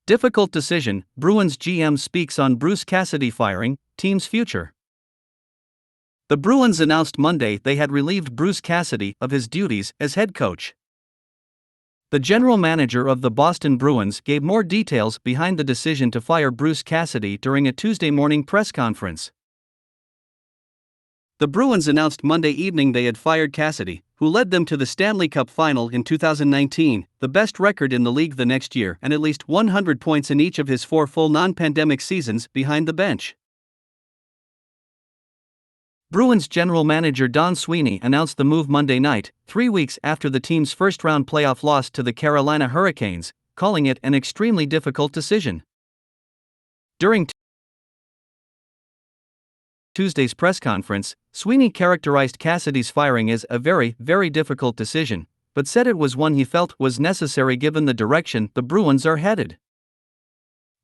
Difficult decision, Bruins GM speaks on Bruce Cassidy firing, team's future. The Bruins announced Monday they had relieved Bruce Cassidy of his duties as head coach. The general manager of the Boston Bruins gave more details behind the decision to fire Bruce Cassidy during a Tuesday morning press conference. The Bruins announced Monday evening they had fired Cassidy, who led them to the Stanley Cup final in 2019, the best record in the league the next year, and at least 100 points in each of his 4 full non-pandemic seasons behind the bench. Bruins general manager Don Sweeney announced the move Monday night, 3 weeks after the team's first-round playoff loss to the Carolina Hurricanes, calling it an extremely difficult decision. During Tuesday's press conference, Sweeney characterized Cassidy's firing as a very, very difficult decision, but said it was one he felt was necessary given the direction the Bruins are headed.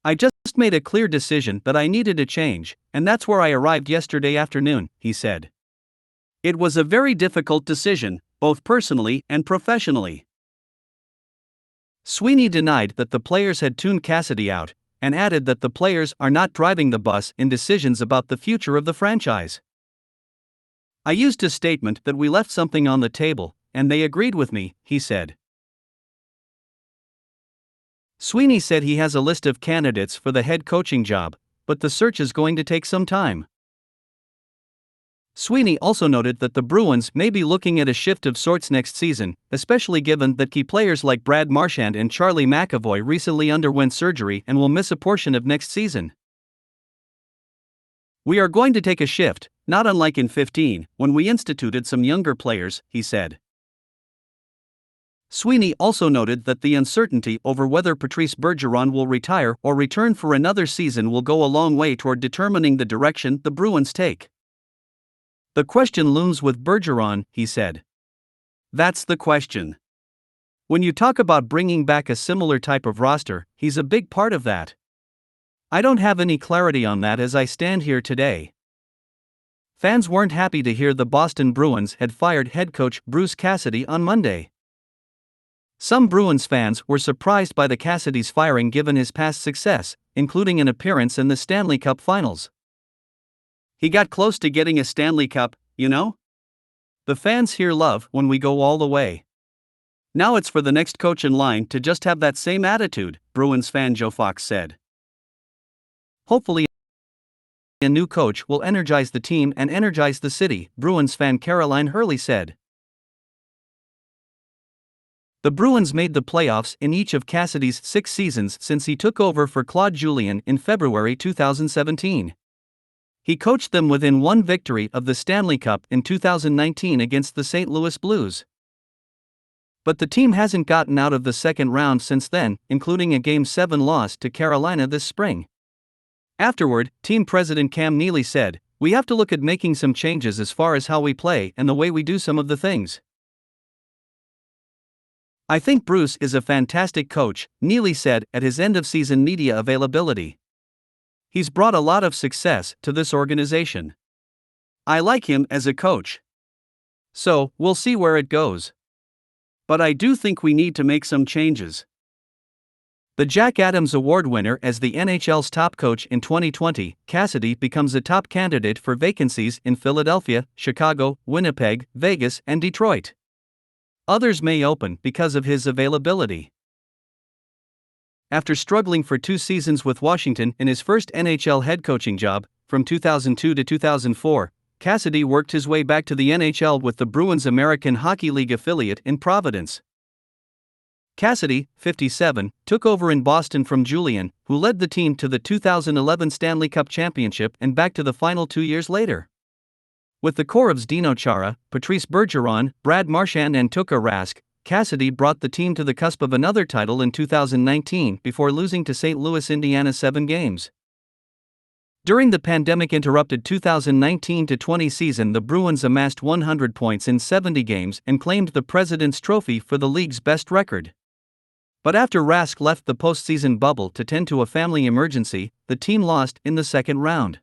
"I just made a clear decision that I needed a change, and that's where I arrived yesterday afternoon," he said. "It was a very difficult decision, both personally and professionally." Sweeney denied that the players had tuned Cassidy out, and added that the players are not driving the bus in decisions about the future of the franchise. "I used a statement that we left something on the table, and they agreed with me," he said. Sweeney said he has a list of candidates for the head coaching job, but the search is going to take some time. Sweeney also noted that the Bruins may be looking at a shift of sorts next season, especially given that key players like Brad Marchand and Charlie McAvoy recently underwent surgery and will miss a portion of next season. "We are going to take a shift, not unlike in 2015, when we instituted some younger players," he said. Sweeney also noted that the uncertainty over whether Patrice Bergeron will retire or return for another season will go a long way toward determining the direction the Bruins take. "The question looms with Bergeron," he said. "That's the question. When you talk about bringing back a similar type of roster, he's a big part of that. I don't have any clarity on that as I stand here today." Fans weren't happy to hear the Boston Bruins had fired head coach Bruce Cassidy on Monday. Some Bruins fans were surprised by the Cassidy's firing given his past success, including an appearance in the Stanley Cup Finals. "He got close to getting a Stanley Cup, you know? The fans here love when we go all the way. Now it's for the next coach in line to just have that same attitude," Bruins fan Joe Fox said. "Hopefully a new coach will energize the team and energize the city," Bruins fan Caroline Hurley said. The Bruins made the playoffs in each of Cassidy's 6 seasons since he took over for Claude Julien in February 2017. He coached them within one victory of the Stanley Cup in 2019 against the St. Louis Blues. But the team hasn't gotten out of the second round since then, including a Game 7 loss to Carolina this spring. Afterward, team president Cam Neely said, "We have to look at making some changes as far as how we play and the way we do some of the things. I think Bruce is a fantastic coach," Neely said at his end-of-season media availability. "He's brought a lot of success to this organization. I like him as a coach. So, we'll see where it goes. But I do think we need to make some changes." The Jack Adams Award winner as the NHL's top coach in 2020, Cassidy becomes a top candidate for vacancies in Philadelphia, Chicago, Winnipeg, Vegas, and Detroit. Others may open because of his availability. After struggling for 2 seasons with Washington in his first NHL head coaching job, from 2002 to 2004, Cassidy worked his way back to the NHL with the Bruins' American Hockey League affiliate in Providence. Cassidy, 57, took over in Boston from Julien, who led the team to the 2011 Stanley Cup Championship and back to the final 2 years later. With the core of Zdeno Chara, Patrice Bergeron, Brad Marchand and Tuukka Rask, Cassidy brought the team to the cusp of another title in 2019 before losing to St. Louis, Indiana 7 games. During the pandemic-interrupted 2019-20 season, the Bruins amassed 100 points in 70 games and claimed the President's Trophy for the league's best record. But after Rask left the postseason bubble to tend to a family emergency, the team lost in the second round.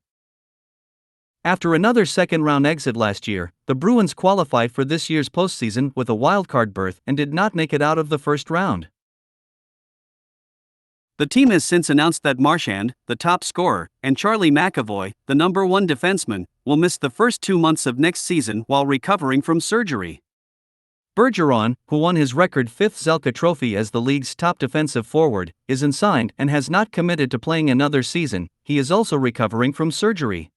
After another second-round exit last year, the Bruins qualified for this year's postseason with a wildcard berth and did not make it out of the first round. The team has since announced that Marchand, the top scorer, and Charlie McAvoy, the number 1 defenseman, will miss the first 2 months of next season while recovering from surgery. Bergeron, who won his record 5th Zelka Trophy as the league's top defensive forward, is unsigned and has not committed to playing another season. He is also recovering from surgery.